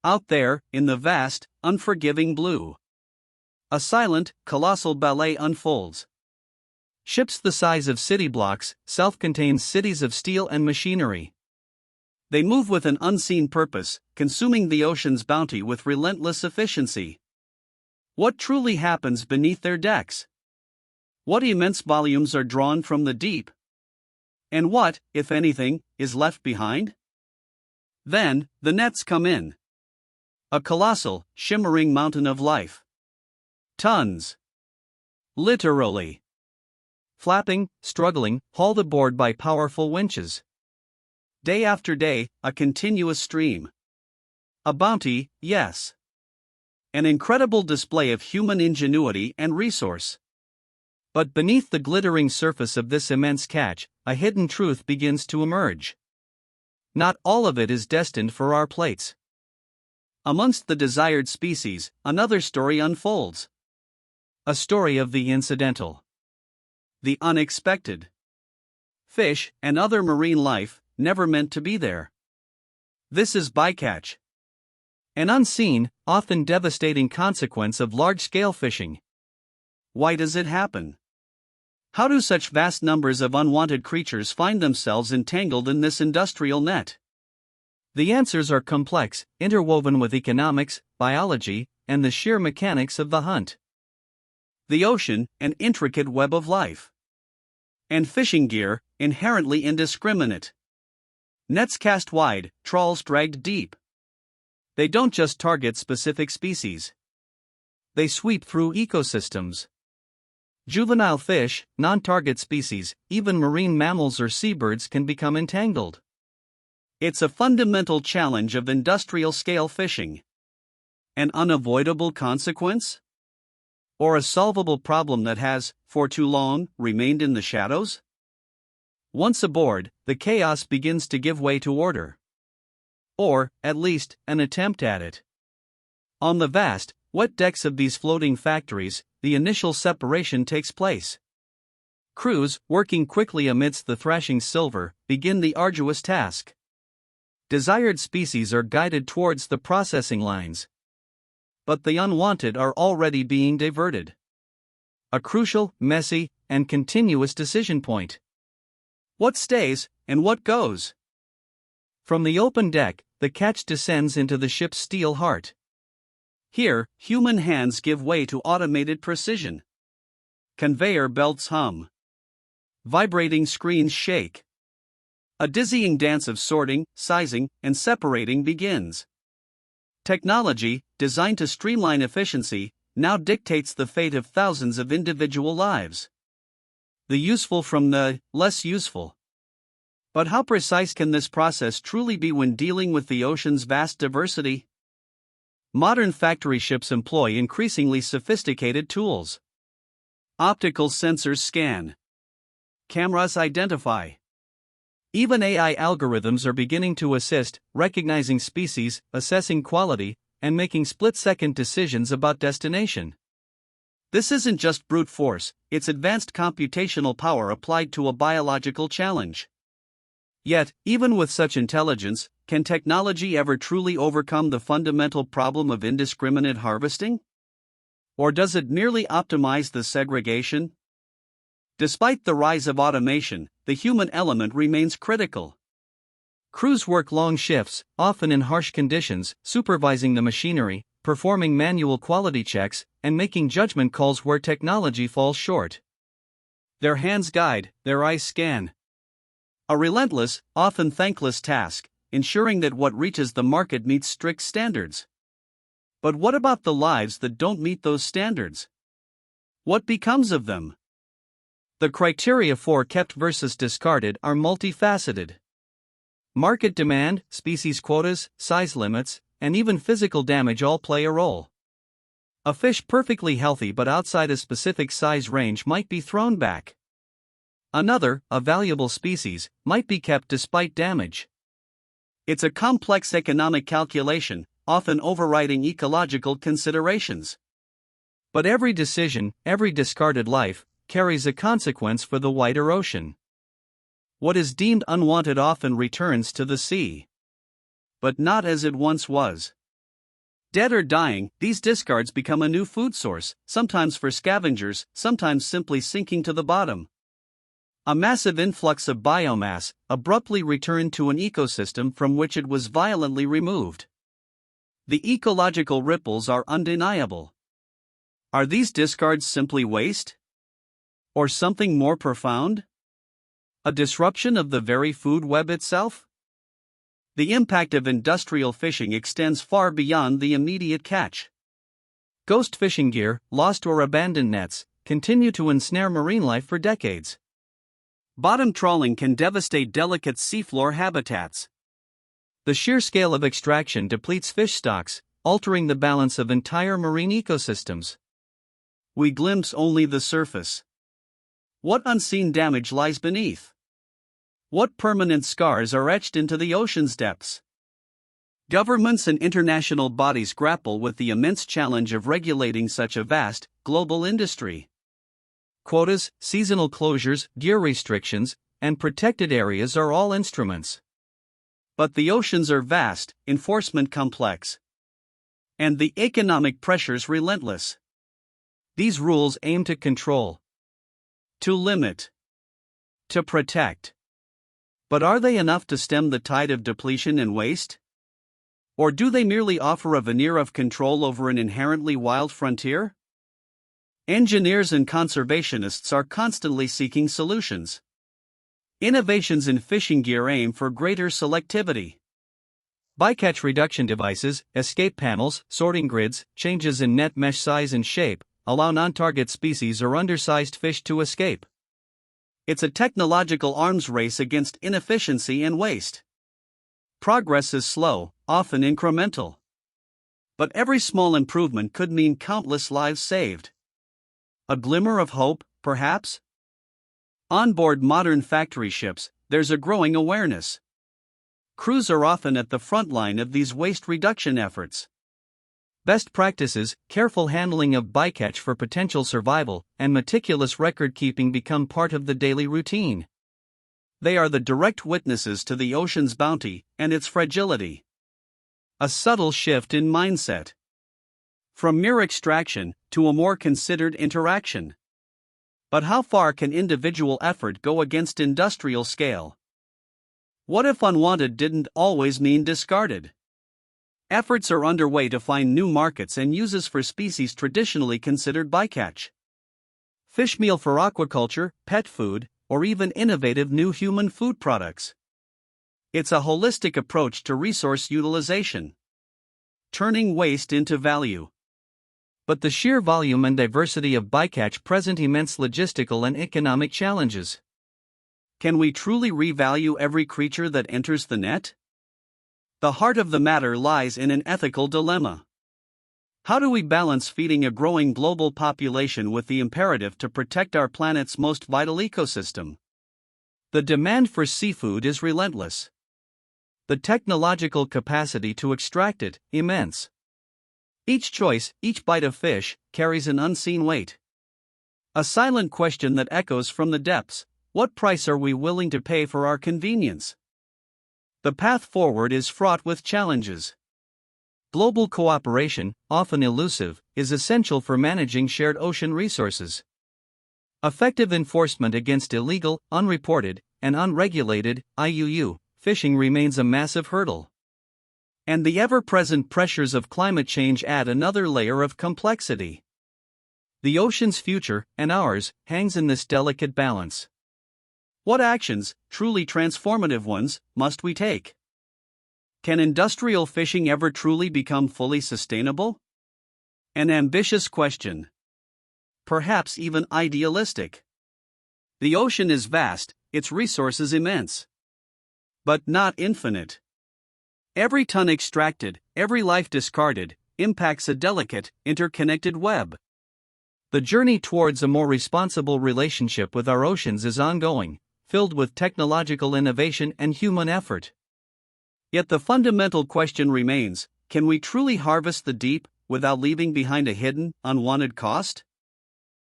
Out there, in the vast, unforgiving blue, a silent, colossal ballet unfolds. Ships the size of city blocks, self-contained cities of steel and machinery. They move with an unseen purpose, consuming the ocean's bounty with relentless efficiency. What truly happens beneath their decks? What immense volumes are drawn from the deep? And what, if anything, is left behind? Then, the nets come in. A colossal, shimmering mountain of life. Tons. Literally. Flapping, struggling, hauled aboard by powerful winches. Day after day, a continuous stream. A bounty, yes. An incredible display of human ingenuity and resource. But beneath the glittering surface of this immense catch, a hidden truth begins to emerge. Not all of it is destined for our plates. Amongst the desired species, another story unfolds. A story of the incidental. The unexpected. Fish and other marine life, never meant to be there. This is bycatch. An unseen, often devastating consequence of large-scale fishing. Why does it happen? How do such vast numbers of unwanted creatures find themselves entangled in this industrial net? The answers are complex, interwoven with economics, biology, and the sheer mechanics of the hunt. The ocean, an intricate web of life. And fishing gear, inherently indiscriminate. Nets cast wide, trawls dragged deep. They don't just target specific species. They sweep through ecosystems. Juvenile fish, non-target species, even marine mammals or seabirds can become entangled. It's a fundamental challenge of industrial-scale fishing. An unavoidable consequence? Or a solvable problem that has, for too long, remained in the shadows? Once aboard, the chaos begins to give way to order. Or, at least, an attempt at it. On the vast, wet decks of these floating factories, the initial separation takes place. Crews, working quickly amidst the thrashing silver, begin the arduous task. Desired species are guided towards the processing lines. But the unwanted are already being diverted. A crucial, messy, and continuous decision point. What stays, and what goes? From the open deck, the catch descends into the ship's steel heart. Here, human hands give way to automated precision. Conveyor belts hum. Vibrating screens shake. A dizzying dance of sorting, sizing, and separating begins. Technology, designed to streamline efficiency, now dictates the fate of thousands of individual lives. The useful from the less useful. But how precise can this process truly be when dealing with the ocean's vast diversity? Modern factory ships employ increasingly sophisticated tools. Optical sensors scan. Cameras identify. Even AI algorithms are beginning to assist, recognizing species, assessing quality, and making split-second decisions about destination. This isn't just brute force, it's advanced computational power applied to a biological challenge. Yet, even with such intelligence, can technology ever truly overcome the fundamental problem of indiscriminate harvesting? Or does it merely optimize the segregation? Despite the rise of automation, the human element remains critical. Crews work long shifts, often in harsh conditions, supervising the machinery, performing manual quality checks, and making judgment calls where technology falls short. Their hands guide, their eyes scan. A relentless, often thankless task, ensuring that what reaches the market meets strict standards. But what about the lives that don't meet those standards? What becomes of them? The criteria for kept versus discarded are multifaceted. Market demand, species quotas, size limits, and even physical damage all play a role. A fish perfectly healthy but outside a specific size range might be thrown back. Another, a valuable species, might be kept despite damage. It's a complex economic calculation, often overriding ecological considerations. But every decision, every discarded life, carries a consequence for the wider ocean. What is deemed unwanted often returns to the sea. But not as it once was. Dead or dying, these discards become a new food source, sometimes for scavengers, sometimes simply sinking to the bottom. A massive influx of biomass, abruptly returned to an ecosystem from which it was violently removed. The ecological ripples are undeniable. Are these discards simply waste? Or something more profound? A disruption of the very food web itself? The impact of industrial fishing extends far beyond the immediate catch. Ghost fishing gear, lost or abandoned nets, continue to ensnare marine life for decades. Bottom trawling can devastate delicate seafloor habitats. The sheer scale of extraction depletes fish stocks, altering the balance of entire marine ecosystems. We glimpse only the surface. What unseen damage lies beneath? What permanent scars are etched into the ocean's depths? Governments and international bodies grapple with the immense challenge of regulating such a vast, global industry. Quotas, seasonal closures, gear restrictions, and protected areas are all instruments. But the oceans are vast, enforcement complex, and the economic pressures relentless. These rules aim to control, to limit, to protect. But are they enough to stem the tide of depletion and waste? Or do they merely offer a veneer of control over an inherently wild frontier? Engineers and conservationists are constantly seeking solutions. Innovations in fishing gear aim for greater selectivity. Bycatch reduction devices, escape panels, sorting grids, changes in net mesh size and shape, allow non-target species or undersized fish to escape. It's a technological arms race against inefficiency and waste. Progress is slow, often incremental. But every small improvement could mean countless lives saved. A glimmer of hope, perhaps? Onboard modern factory ships, there's a growing awareness. Crews are often at the front line of these waste reduction efforts. Best practices, careful handling of bycatch for potential survival, and meticulous record-keeping become part of the daily routine. They are the direct witnesses to the ocean's bounty and its fragility. A subtle shift in mindset. From mere extraction to a more considered interaction. But how far can individual effort go against industrial scale? What if unwanted didn't always mean discarded? Efforts are underway to find new markets and uses for species traditionally considered bycatch. Fish meal for aquaculture, pet food, or even innovative new human food products. It's a holistic approach to resource utilization. Turning waste into value. But the sheer volume and diversity of bycatch present immense logistical and economic challenges. Can we truly revalue every creature that enters the net? The heart of the matter lies in an ethical dilemma. How do we balance feeding a growing global population with the imperative to protect our planet's most vital ecosystem? The demand for seafood is relentless. The technological capacity to extract it, immense. Each choice, each bite of fish, carries an unseen weight. A silent question that echoes from the depths: what price are we willing to pay for our convenience? The path forward is fraught with challenges. Global cooperation, often elusive, is essential for managing shared ocean resources. Effective enforcement against illegal, unreported, and unregulated IUU fishing remains a massive hurdle. And the ever-present pressures of climate change add another layer of complexity. The ocean's future, and ours, hangs in this delicate balance. What actions, truly transformative ones, must we take? Can industrial fishing ever truly become fully sustainable? An ambitious question. Perhaps even idealistic. The ocean is vast, its resources immense. But not infinite. Every ton extracted, every life discarded, impacts a delicate, interconnected web. The journey towards a more responsible relationship with our oceans is ongoing, filled with technological innovation and human effort. Yet the fundamental question remains: can we truly harvest the deep without leaving behind a hidden, unwanted cost?